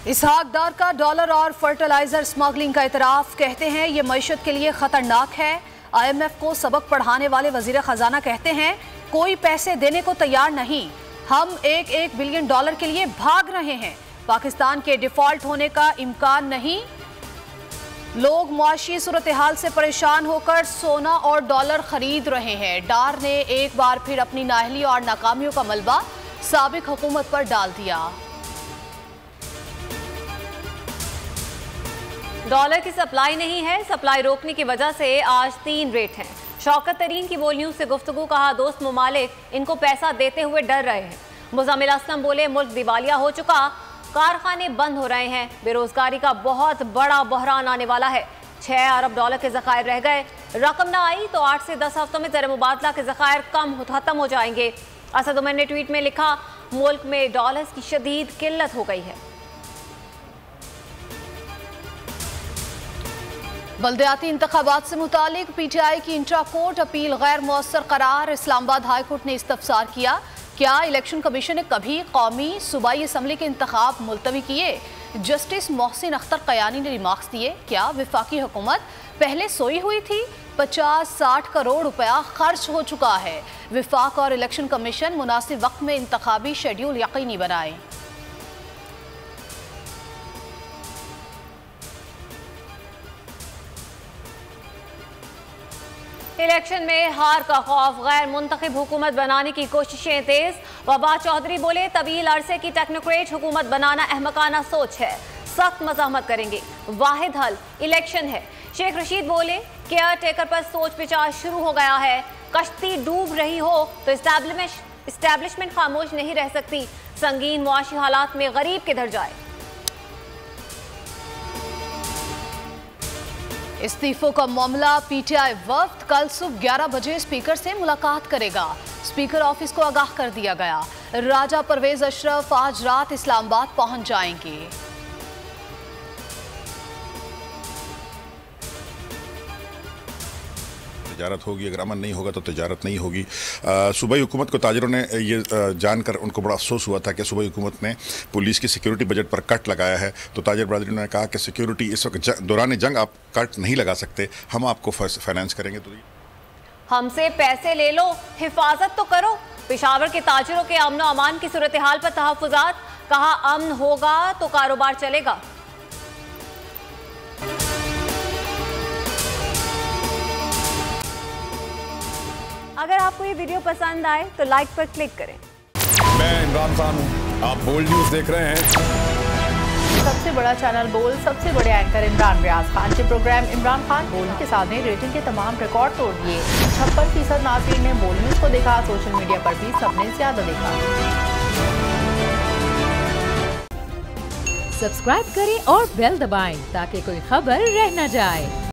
इसहाक डार का डॉलर और fertiliser smuggling का इतराफ, कहते हैं ये मईशत के लिए खतरनाक है। IMF को सबक पढ़ाने वाले वजीर खजाना कहते हैं कोई पैसे देने को तैयार नहीं, हम एक बिलियन डॉलर के लिए भाग रहे हैं। पाकिस्तान के डिफॉल्ट होने का इम्कान नहीं। लोग मुआशी सूरत हाल से परेशान होकर सोना और डॉलर खरीद रहे हैं। डार ने एक बार फिर अपनी नाअहली और नाकामियों का मलबा साबिक हुकूमत पर डाल दिया। डॉलर की सप्लाई नहीं है, सप्लाई रोकने की वजह से आज 3 रेट हैं। शौकत तरीन की बोल न्यूज से गुफ्तगू, कहा दोस्त ममालिक इनको पैसा देते हुए डर रहे हैं। मुज़म्मिल असलम बोले मुल्क दिवालिया हो चुका, कारखाने बंद हो रहे हैं, बेरोजगारी का बहुत बड़ा बहरान आने वाला है। 6 अरब डॉलर के ज़खायर रह गए, रकम ना आई तो 8 से 10 हफ्तों में ज़र मुबादला के ज़खायर खत्म हो जाएंगे। असद उमर ने ट्वीट में लिखा मुल्क में डॉलर्स की शदीद किल्लत हो गई है। बल्दियाती इंतखाबात से मुतालिक PTI की इंट्रा कोर्ट अपील गैर मुअस्सर करार। इस्लामाबाद हाई कोर्ट ने इस्तफसार किया, क्या इलेक्शन कमीशन ने कभी कौमी सूबाई असम्बली के इंतखाब मुलतवी किए? जस्टिस मोहसिन अख्तर कयानी ने रिमार्क्स दिए, क्या विफाकी हुकूमत पहले सोई हुई थी? 50-60 करोड़ रुपया खर्च हो चुका है। विफाक और इलेक्शन कमीशन मुनासिब वक्त में इंतखाबी शेड्यूल यकीनी बनाए। इलेक्शन में हार का खौफ, गैर मुंतखब हुकूमत बनाने की कोशिशें तेज। वबा चौधरी बोले तवील अरसे की टेक्नोक्रेट हुकूमत बनाना अहमकाना सोच है, सख्त मज़ाहमत करेंगे, वाहिद हल इलेक्शन है। शेख रशीद बोले केयर टेकर पर सोच विचार शुरू हो गया है, कश्ती डूब रही हो तो इस्टेब्लिशमेंट खामोश नहीं रह सकती, संगीन मुआशी हालात में गरीब किधर जाए। इस्तीफों का मामला, PTI वफ्द कल सुबह 11 बजे स्पीकर से मुलाकात करेगा। स्पीकर ऑफिस को आगाह कर दिया गया। राजा परवेज अशरफ आज रात इस्लामाबाद पहुंच जाएंगे। तजारत होगी, अगर अमन नहीं होगा तो तजारत नहीं होगी। सूबाई हुकूमत को ताजरों ने ये जानकर उनको बड़ा अफसोस हुआ था कि सूबाई हुकूमत ने पुलिस की सिक्योरिटी बजट पर कट लगाया है। तो ताजर बरादरी ने कहा कि सिक्योरिटी इस वक्त दौरान जंग आप कट नहीं लगा सकते, हम आपको फाइनेंस करेंगे। तो हमसे पैसे ले लो, हिफाजत तो करो। पेशावर के ताजरों के अमन और अमान की सूरत हाल पर तहफ़्फ़ुज़ात, कहा अमन होगा तो कारोबार चलेगा। अगर आपको ये वीडियो पसंद आए तो लाइक पर क्लिक करें। मैं इमरान खान हूँ, आप बोल्ड न्यूज़ देख रहे हैं। सबसे बड़ा चैनल बोल्ड, सबसे बड़े एंकर इमरान रियाज खान के प्रोग्राम इमरान खान बोल्ड के साथ ने रेटिंग के तमाम रिकॉर्ड तोड़ दिए। 56% नाज़रीन ने बोल्ड न्यूज़ को देखा, सोशल मीडिया पर भी सबने ज्यादा देखा। सब्सक्राइब करें और बेल दबाएं ताकि कोई खबर रह न जाए।